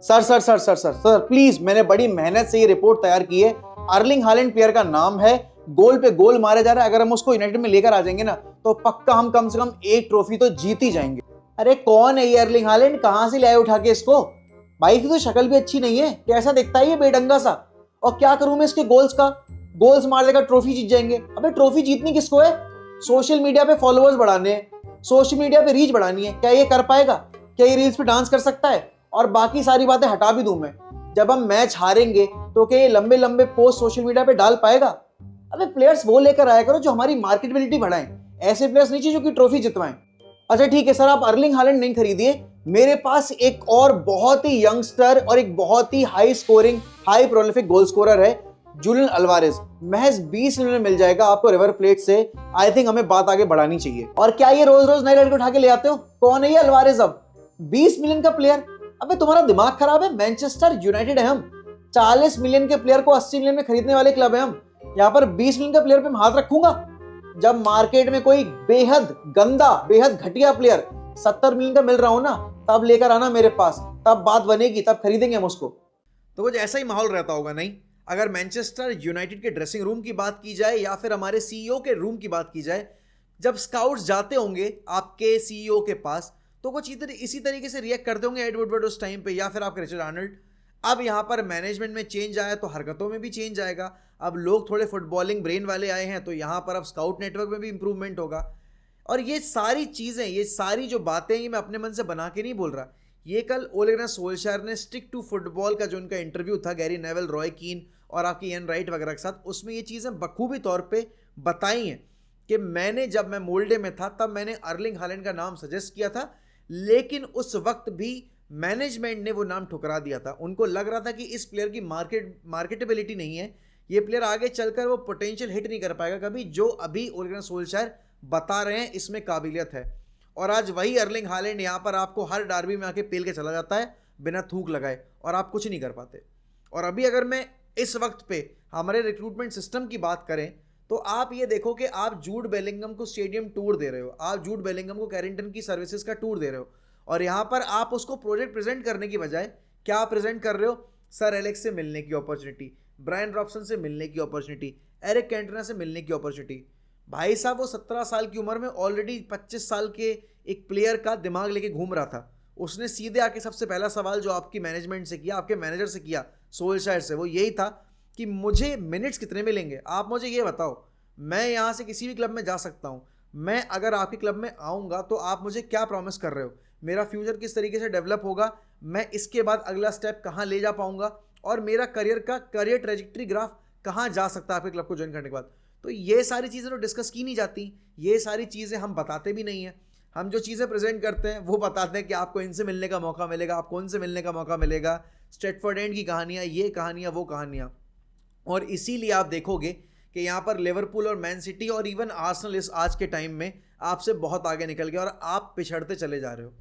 Sir please, मैंने बड़ी मेहनत से ये रिपोर्ट तैयार की है। अर्लिंग हालैंड प्लेयर का नाम है, गोल पे गोल मारे जा रहा है। अगर हम उसको यूनाइटेड में लेकर आ जाएंगे ना तो पक्का हम कम से कम एक ट्रॉफी तो जीत ही जाएंगे। अरे कौन है ये अर्लिंग हालैंड? कहां से ले आए उठा के इसको? भाई की तो शक्ल भी अच्छी नहीं है, कैसा दिखता है ये बेढंगा सा। और क्या करूं मैं इसके गोल्स का? गोल्स मार देगा ट्रॉफी जीत जाएंगे। अबे ट्रॉफी जीतनी किसको है? सोशल मीडिया पे फॉलोअर्स बढ़ाने हैं, सोशल मीडिया पे रीच बढ़ानी है। क्या ये कर पाएगा? क्या ये रील्स पे डांस कर सकता है? और बाकी सारी बातें हटा भी दूं मैं, जब हम मैच हारेंगे तो क्या ये लंबे लंबे पोस्ट सोशल मीडिया पे डाल पाएगा? अबे प्लेयर्स वो लेकर आया करो जो हमारी मार्केटेबिलिटी बढ़ाएं, ऐसे प्लेयर्स नहीं चाहिए जो कि ट्रॉफी जितवाएं। अच्छा ठीक है सर, आप अर्लिंग हालैंड नहीं खरीदिए, मेरे पास एक और बहुत ही यंगस्टर और एक बहुत ही high scoring high prolific goal scorer है, जूलियन अल्वारेज। महज 20 मिलियन मिल जाएगा आपको रिवर प्लेट से। आई थिंक हमें बात आगे बढ़ानी चाहिए। और क्या ये रोज रोज नए लड़के उठा के ले आते हो? कौन है ये अल्वारेज? अब 20 मिलियन का प्लेयर? अबे तुम्हारा दिमाग खराब है? मैनचेस्टर यूनाइटेड है हम, 40 मिलियन के प्लेयर को 80 मिलियन में खरीदने वाले क्लब है हम। यहाँ पर 20 मिलियन का प्लेयर पे मैं हाथ रखूंगा? जब मार्केट में कोई बेहद गंदा बेहद घटिया प्लेयर 70 मिलियन का मिल रहा हो ना, तब लेकर आना मेरे पास, तब बात बनेगी, तब खरीदेंगे हम उसको। तो कुछ ऐसा ही माहौल रहता होगा नहीं? अगर मैनचेस्टर यूनाइटेड के ड्रेसिंग रूम की बात की जाए या फिर हमारे सीईओ के रूम की बात की जाए, जब स्काउट्स जाते होंगे आपके सीईओ के पास तो कुछ इसी तरीके से रिएक्ट करते होंगे एड वुडवर्ड उस टाइम पे, या फिर आपके रिचर्ड आर्नल्ड। अब यहाँ पर मैनेजमेंट में चेंज आया तो हरकतों में भी चेंज आएगा। अब लोग थोड़े फुटबॉलिंग ब्रेन वाले आए हैं तो यहाँ पर अब स्काउट नेटवर्क में भी इंप्रूवमेंट होगा। और ये सारी चीज़ें, ये सारी जो बातें, ये मैं अपने मन से बना के नहीं बोल रहा। ये कल ओले गुनार सोल्शायर ने स्टिक टू फुटबॉल का जो उनका इंटरव्यू था गैरी नेवल, रॉय कीन और आपकी इयन राइट वगैरह के साथ, उसमें ये चीज़ें बखूबी तौर पे बताई हैं कि जब मैं मोल्डे में था तब मैंने अर्लिंग हालैंड का नाम सजेस्ट किया था, लेकिन उस वक्त भी मैनेजमेंट ने वो नाम ठुकरा दिया था। उनको लग रहा था कि इस प्लेयर की मार्केटेबिलिटी नहीं है, ये प्लेयर आगे चलकर वो पोटेंशियल हिट नहीं कर पाएगा कभी, जो अभी ओले गुनार सोल्शायर बता रहे हैं इसमें काबिलियत है। और आज वही अर्लिंग हालैंड यहाँ पर आपको हर डार्बी में आके पेल के चला जाता है बिना थूक लगाए, और आप कुछ नहीं कर पाते। और अभी अगर मैं इस वक्त पे हमारे रिक्रूटमेंट सिस्टम की बात करें तो आप ये देखो कि आप जूड बेलिंगम को स्टेडियम टूर दे रहे हो, आप जूड बेलिंगम को कैरिंगटन की सर्विसेज का टूर दे रहे हो, और यहाँ पर आप उसको प्रोजेक्ट प्रेजेंट करने की बजाय क्या प्रेजेंट कर रहे हो? सर एलेक्स से मिलने की अपॉर्चुनिटी, ब्रायन रॉबसन से मिलने की अपॉर्चुनिटी, एरिक कैंटोना से मिलने की अपॉर्चुनिटी। भाई साहब वो 17 साल की उम्र में ऑलरेडी 25 साल के एक प्लेयर का दिमाग लेके घूम रहा था। उसने सीधे आके सबसे पहला सवाल जो आपकी मैनेजमेंट से किया, आपके मैनेजर से किया, सोल्शायर से, वो यही था कि मुझे मिनट्स कितने मिलेंगे, आप मुझे ये बताओ, मैं यहाँ से किसी भी क्लब में जा सकता हूँ, मैं अगर आपके क्लब में आऊँगा तो आप मुझे क्या प्रॉमिस कर रहे हो, मेरा फ्यूचर किस तरीके से डेवलप होगा, मैं इसके बाद अगला स्टेप कहाँ ले जा पाऊँगा, और मेरा करियर ट्रेजेक्ट्री ग्राफ कहाँ जा सकता है आपके क्लब को ज्वाइन करने के बाद। तो ये सारी चीज़ें तो डिस्कस की नहीं जाती, ये सारी चीज़ें हम बताते भी नहीं हैं। हम जो चीज़ें प्रेजेंट करते हैं वो बताते हैं कि आपको इनसे मिलने का मौका मिलेगा, आपको उनसे मिलने का मौका मिलेगा, स्ट्रेटफोर्ड एंड की कहानियाँ, ये कहानियाँ, वो कहानियाँ। और इसीलिए आप देखोगे कि यहाँ पर लिवरपूल और मैन सिटी और इवन आर्सेनल इस आज के टाइम में आपसे बहुत आगे निकल गया और आप पिछड़ते चले जा रहे हो।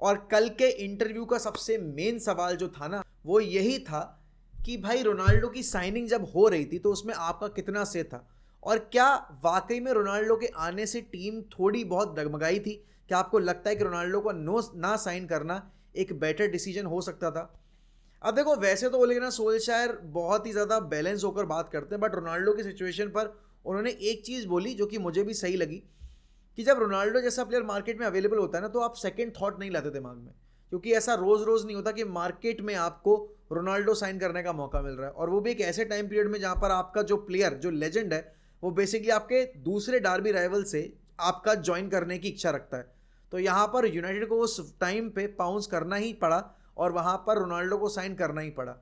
और कल के इंटरव्यू का सबसे मेन सवाल जो था ना, वो यही था कि भाई रोनाल्डो की साइनिंग जब हो रही थी तो उसमें आपका कितना से था, और क्या वाकई में रोनाल्डो के आने से टीम थोड़ी बहुत डगमगाई थी? क्या आपको लगता है कि रोनाल्डो को ना साइन करना एक बेटर डिसीजन हो सकता था? अब देखो, वैसे तो ओले गुनार सोल्शायर बहुत ही ज़्यादा बैलेंस होकर बात करते हैं, बट रोनाल्डो की सिचुएशन पर उन्होंने एक चीज़ बोली जो कि मुझे भी सही लगी, कि जब रोनाल्डो जैसा प्लेयर मार्केट में अवेलेबल होता है ना तो आप सेकंड थॉट नहीं लाते दिमाग में, क्योंकि ऐसा रोज़ रोज़ नहीं होता कि मार्केट में आपको रोनाल्डो साइन करने का मौका मिल रहा है, और वो भी एक ऐसे टाइम पीरियड में जहाँ पर आपका जो प्लेयर, जो लेजेंड है, वो बेसिकली आपके दूसरे डार्बी राइवल से आपका ज्वाइन करने की इच्छा रखता है। तो यहाँ पर यूनाइटेड को उस टाइम पे पाउंस करना ही पड़ा और वहाँ पर रोनाल्डो को साइन करना ही पड़ा।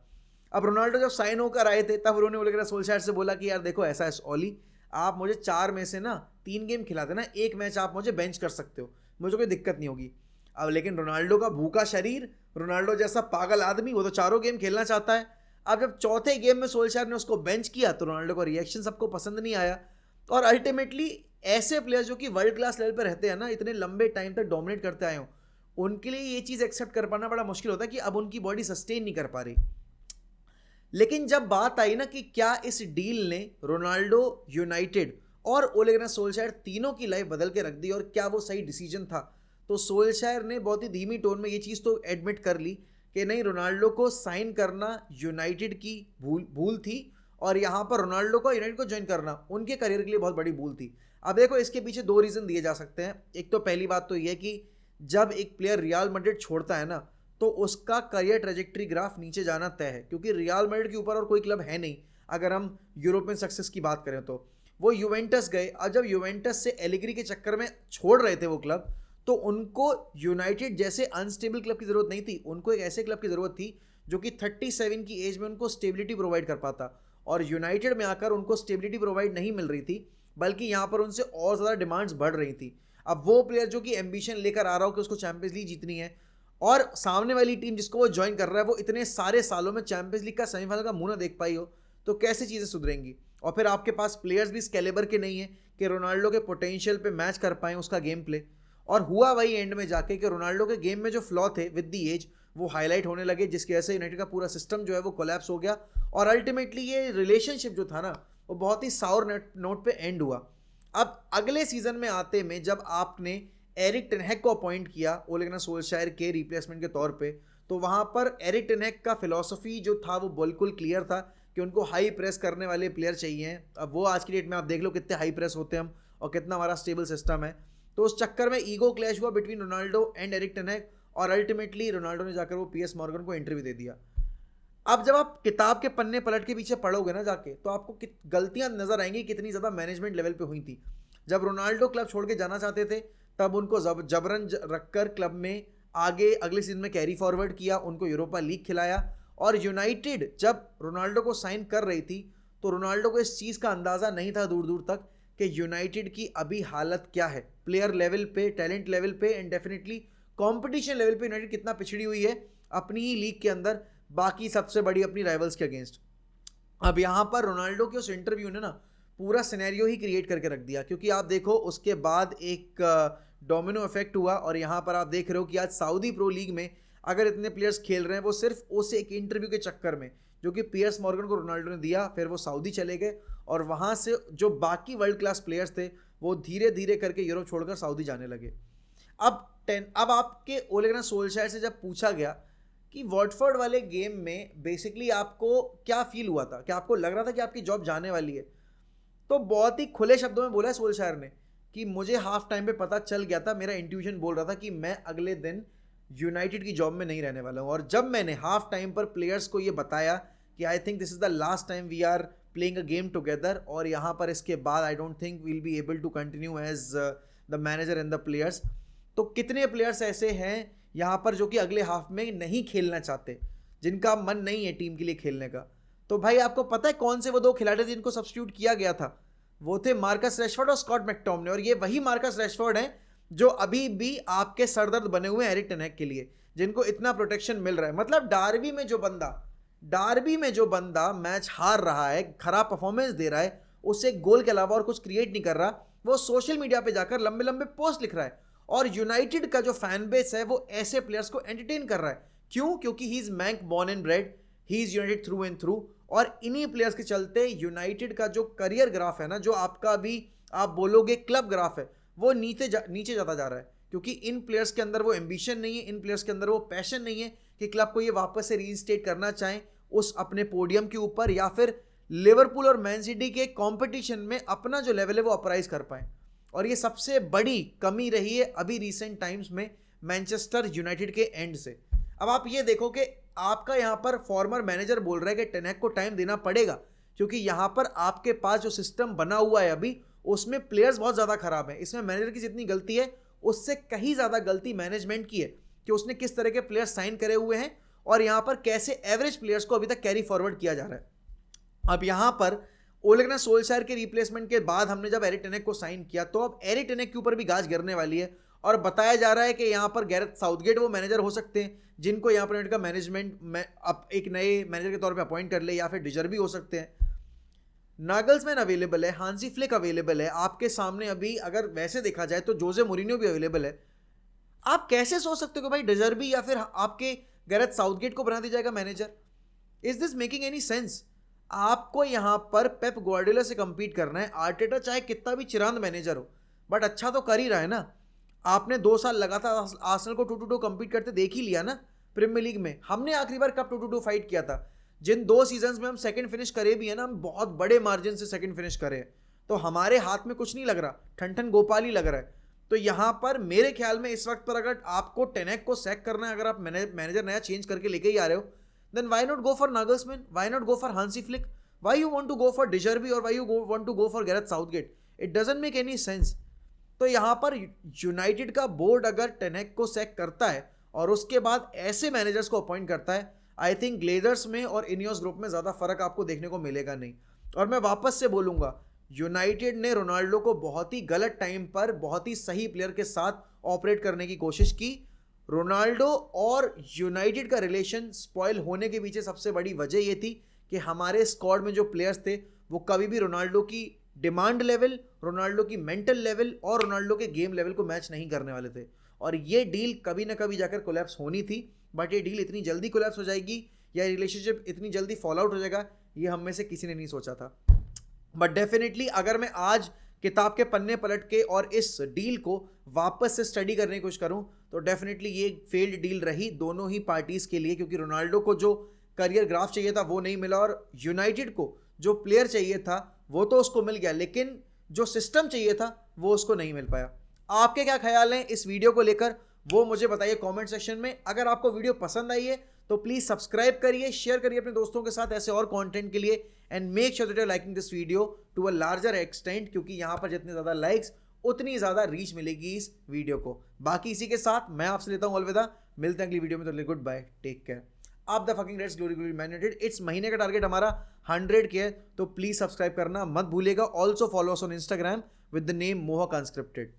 अब रोनाल्डो जब साइन होकर आए थे तब उन्होंने ओले गुनार सोल्शायर से बोला कि यार देखो ऐसा है ओली, आप मुझे 4 में से ना 3 गेम खिला देना, एक मैच आप मुझे बेंच कर सकते हो, मुझे कोई दिक्कत नहीं होगी। अब लेकिन रोनाल्डो का भूखा शरीर, रोनाल्डो जैसा पागल आदमी, वो तो 4 गेम खेलना चाहता है। अब जब चौथे गेम में सोल्शायर ने उसको बेंच किया तो रोनाल्डो का रिएक्शन सबको पसंद नहीं आया, और अल्टीमेटली ऐसे प्लेयर जो कि वर्ल्ड क्लास लेवल पर रहते हैं ना, इतने लंबे टाइम तक डोमिनेट करते आए हों, उनके लिए ये चीज़ एक्सेप्ट कर पाना बड़ा मुश्किल होता है कि अब उनकी बॉडी सस्टेन नहीं कर पा रही। लेकिन जब बात आई ना कि क्या इस डील ने रोनाल्डो, यूनाइटेड और ओले गुनार सोल्शायर तीनों की लाइफ बदल के रख दी और क्या वो सही डिसीजन था, तो सोल्शायर ने बहुत ही धीमी टोन में ये चीज़ तो एडमिट कर ली कि नहीं, रोनाल्डो को साइन करना यूनाइटेड की भूल थी और यहाँ पर रोनाल्डो को यूनाइटेड को ज्वाइन करना उनके करियर के लिए बहुत बड़ी भूल थी। अब देखो, इसके पीछे दो रीज़न दिए जा सकते हैं। एक तो पहली बात तो ये कि जब एक प्लेयर रियल मैड्रिड छोड़ता है ना, तो उसका करियर ट्रेजेक्ट्री ग्राफ नीचे जाना तय है, क्योंकि रियल मैड्रिड के ऊपर और कोई क्लब है नहीं। अगर हम यूरोपियन सक्सेस की बात करें तो वो यूवेंटस गए, और जब यूवेंटस से एलिग्री के चक्कर में छोड़ रहे थे वो क्लब, तो उनको यूनाइटेड जैसे अनस्टेबल क्लब की ज़रूरत नहीं थी, उनको एक ऐसे क्लब की ज़रूरत थी जो कि 37 की एज में उनको स्टेबिलिटी प्रोवाइड कर पाता। और यूनाइटेड में आकर उनको स्टेबिलिटी प्रोवाइड नहीं मिल रही थी, बल्कि यहाँ पर उनसे और ज़्यादा डिमांड्स बढ़ रही थी। अब वो प्लेयर जो कि एम्बिशन लेकर आ रहा हो कि उसको चैंपियंस लीग जीतनी है, और सामने वाली टीम जिसको वो ज्वाइन कर रहा है वो इतने सारे सालों में चैंपियंस लीग का सेमीफाइनल का मुंह ना देख पाई हो, तो कैसे चीज़ें सुधरेंगी। और फिर आपके पास प्लेयर्स भी इस कैलिबर के नहीं है कि रोनाल्डो के पोटेंशियल पे मैच कर पाएँ उसका गेम प्ले। और हुआ वही एंड में जाके कि रोनाल्डो के गेम में जो फ्लॉ थे विद दी एज वो हाईलाइट होने लगे, जिसकी वजह से यूनाइटेड का पूरा सिस्टम जो है वो कोलैप्स हो गया। और अल्टीमेटली ये रिलेशनशिप जो था ना, वो बहुत ही साउर नोट पे एंड हुआ। अब अगले सीजन में आते में जब आपने एरिक टेन हैग को अपॉइंट किया ओले गुनार सोल्शायर के रिप्लेसमेंट के तौर पे, तो वहाँ पर एरिक टेन हैग का फिलॉसफी जो था वो बिल्कुल क्लियर था कि उनको हाई प्रेस करने वाले प्लेयर चाहिए। अब वो आज की डेट में आप देख लो कितने हाई प्रेस होते हैं हम, और कितना हमारा स्टेबल सिस्टम है। तो उस चक्कर में ईगो क्लैश हुआ between Ronaldo and Erik ten Hag, और अल्टीमेटली रोनाल्डो ने जाकर वो पीएस मॉर्गन को इंटरव्यू दे दिया। अब जब आप किताब के पन्ने पलट के पीछे पढ़ोगे ना जाके, तो आपको गलतियां नजर आएंगी कितनी ज़्यादा मैनेजमेंट लेवल पे हुई थी। जब रोनाल्डो क्लब छोड़ के जाना चाहते थे, तब उनको जबरन रखकर क्लब में आगे अगले सीजन में कैरी फॉरवर्ड किया, उनको यूरोपा लीग खिलाया। और यूनाइटेड जब रोनाल्डो को साइन कर रही थी, तो रोनाल्डो को इस चीज़ का अंदाज़ा नहीं था दूर दूर तक कि यूनाइटेड की अभी हालत क्या है, प्लेयर लेवल पे, टैलेंट लेवल पे, एंड डेफिनेटली कॉम्पिटिशन लेवल पे यूनाइटेड कितना पिछड़ी हुई है अपनी ही लीग के अंदर बाकी सबसे बड़ी अपनी राइवल्स के अगेंस्ट। अब यहाँ पर रोनाल्डो के उस इंटरव्यू ने ना पूरा सिनेरियो ही क्रिएट करके रख दिया, क्योंकि आप देखो उसके बाद एक डोमिनो इफेक्ट हुआ। और यहाँ पर आप देख रहे हो कि आज सऊदी प्रो लीग में अगर इतने प्लेयर्स खेल रहे हैं, वो सिर्फ उस एक इंटरव्यू के चक्कर में जो कि पियर्स मॉर्गन को रोनाल्डो ने दिया, फिर वो सऊदी चले गए, और वहाँ से जो बाकी वर्ल्ड क्लास प्लेयर्स थे वो धीरे धीरे करके यूरोप छोड़कर सऊदी जाने लगे। अब आपके ओले गुनार सोल्शायर से जब पूछा गया कि वॉटफोर्ड वाले गेम में बेसिकली आपको क्या फील हुआ था, क्या आपको लग रहा था कि आपकी जॉब जाने वाली है, तो बहुत ही खुले शब्दों में बोला है सोल्शायर ने कि मुझे हाफ टाइम पे पता चल गया था, मेरा इंट्यूशन बोल रहा था कि मैं अगले दिन यूनाइटेड की जॉब में नहीं रहने वाला हूँ। और जब मैंने हाफ टाइम पर प्लेयर्स को ये बताया कि I think this is the last time we are playing a game together, और यहाँ पर इसके बाद I don't think we'll be able to continue as the manager and the players, तो कितने प्लेयर्स ऐसे हैं यहाँ पर जो कि अगले हाफ में नहीं खेलना चाहते, जिनका मन नहीं है टीम के लिए खेलने का। तो भाई आपको पता है कौन से वो दो खिलाड़ी थे जिनको सब्स्टिट्यूट किया गया था? वो थे मार्कस रैशफोर्ड और स्कॉट मैकटोमिने। और ये वही मार्कस रैशफोर्ड हैं जो अभी भी आपके सरदर्द बने हुए हैं एरिक टेन हैग के लिए, जिनको इतना प्रोटेक्शन मिल रहा है। मतलब डार्बी में जो बंदा मैच हार रहा है, खराब परफॉर्मेंस दे रहा है, उससे गोल के अलावा और कुछ क्रिएट नहीं कर रहा, वो सोशल मीडिया पे जाकर लंबे लंबे पोस्ट लिख रहा है। और यूनाइटेड का जो फैन बेस है वो ऐसे प्लेयर्स को एंटरटेन कर रहा है। क्यों? क्योंकि he is Manc born and bred, he is United through and through. और इन्हीं प्लेयर्स के चलते यूनाइटेड का जो करियर ग्राफ है ना, जो आपका भी आप बोलोगे क्लब ग्राफ है, वो नीचे जाता जा रहा है, क्योंकि इन प्लेयर्स के अंदर वो एम्बिशन नहीं है, इन प्लेयर्स के अंदर वो पैशन नहीं है कि क्लब को ये वापस से रीइंस्टेट करना चाहें उस अपने पोडियम के ऊपर, या फिर लिवरपूल और मैन सिटी के कंपटीशन में अपना जो लेवल है वो अपराइज कर पाएं। और ये सबसे बड़ी कमी रही है अभी रिसेंट टाइम्स में मैनचेस्टर यूनाइटेड के एंड से। अब आप ये देखो कि आपका यहाँ पर फॉर्मर मैनेजर बोल रहा है कि टेन हैग को टाइम देना पड़ेगा, क्योंकि यहाँ पर आपके पास जो सिस्टम बना हुआ है अभी, उसमें प्लेयर्स बहुत ज़्यादा खराब हैं। इसमें मैनेजर की जितनी गलती है उससे कहीं ज़्यादा गलती मैनेजमेंट की है कि उसने किस तरह के प्लेयर्स साइन करे हुए हैं, और यहाँ पर कैसे एवरेज प्लेयर्स को अभी तक कैरी फॉरवर्ड किया जा रहा है। अब यहाँ पर ओले गुनार सोल्शायर के रिप्लेसमेंट के बाद हमने जब एरिक टेन हैग को साइन किया, तो अब एरिक टेन हैग के ऊपर भी गाज गिरने वाली है, और बताया जा रहा है कि यहाँ पर गैरेथ साउथगेट वो मैनेजर हो सकते हैं जिनको यहाँ पर का मैनेजमेंट में अब एक नए मैनेजर के तौर पे अपॉइंट कर ले, या फिर डिजर भी हो सकते हैं। नागल्समैन अवेलेबल है, हांसी फ्लिक अवेलेबल है, आपके सामने अभी अगर वैसे देखा जाए तो जोजे मोरिन्यो भी अवेलेबल है। आप कैसे सोच सकते हो कि भाई डिजर्बी या फिर आपके गैरेथ साउथगेट को बना दिया जाएगा manager? Is this making any sense? आपको यहाँ पर पेप ग्वार्डियोला से कंपीट करना है। आर्टेटा चाहे कितना भी चिरांद मैनेजर हो, बट अच्छा तो कर ही रहा है ना। आपने 2 साल लगातार आर्सेनल को 2-2 कंपीट करते देख ही लिया ना। प्रीमियर लीग में हमने आखिरी बार कब 2-2 फाइट किया था? जिन 2 सीजन्स में हम सेकंड फिनिश करे भी है ना, हम बहुत बड़े मार्जिन से सेकंड फिनिश करे, तो हमारे हाथ में कुछ नहीं लग रहा, ठन गोपाल ही लग रहा है। तो यहाँ पर मेरे ख्याल में इस वक्त पर अगर आपको टेनेक को सैक करना है, अगर आप मैनेजर नया चेंज करके लेके ही आ रहे हो, then why not go for Nagelsmann, why not go for Hansi Flick, why you want to go for De Zerbi और why you want to go for Gareth Southgate? It doesn't make any sense. तो यहाँ पर United का board अगर टेनेक को sac करता है और उसके बाद ऐसे मैनेजर्स को अपॉइंट करता है, आई थिंक ग्लेजर्स में और इनियोस ग्रुप में ज़्यादा फर्क आपको देखने को मिलेगा नहीं। और मैं वापस से बोलूँगा, यूनाइटेड ने रोनाल्डो को बहुत ही गलत टाइम पर बहुत ही सही प्लेयर के साथ ऑपरेट करने की कोशिश की। रोनाल्डो और यूनाइटेड का रिलेशन स्पॉइल होने के पीछे सबसे बड़ी वजह ये थी कि हमारे स्क्वाड में जो प्लेयर्स थे वो कभी भी रोनाल्डो की डिमांड लेवल, रोनाल्डो की मेंटल लेवल और रोनाल्डो के गेम लेवल को मैच नहीं करने वाले थे। और ये डील कभी ना कभी जाकर कोलैप्स होनी थी, बट ये डील इतनी जल्दी कोलैप्स हो जाएगी या रिलेशनशिप इतनी जल्दी फॉल आउट हो जाएगा, ये हम में से किसी ने नहीं सोचा था। बट डेफिनेटली अगर मैं आज किताब के पन्ने पलट के और इस डील को वापस से स्टडी करने की कोशिश करूं, तो डेफिनेटली ये फेल्ड डील रही दोनों ही पार्टीज के लिए, क्योंकि रोनाल्डो को जो करियर ग्राफ चाहिए था वो नहीं मिला और यूनाइटेड को जो प्लेयर चाहिए था वो तो उसको मिल गया, लेकिन जो सिस्टम चाहिए था वो उसको नहीं मिल पाया। आपके क्या ख्याल हैं इस वीडियो को लेकर, वो मुझे बताइए कमेंट सेक्शन में। अगर आपको वीडियो पसंद आई है तो प्लीज सब्सक्राइब करिए, शेयर करिए अपने दोस्तों के साथ ऐसे और कंटेंट के लिए, and make sure that you are liking this video to a larger extent, क्योंकि यहां पर जितने ज्यादा लाइक्स उतनी ज्यादा रीच मिलेगी इस वीडियो को। बाकी इसी के साथ मैं आपसे लेता हूं अलविदा, मिलते हैं अगली वीडियो में, तो good bye, take care. Up the fucking Reds, glory glory Man United. It's महीने का टारगेट हमारा 100 के है, तो प्लीज सब्सक्राइब करना मत भूलिएगा। Also follow us on Instagram with the name मोहक अनस्क्रिप्टेड।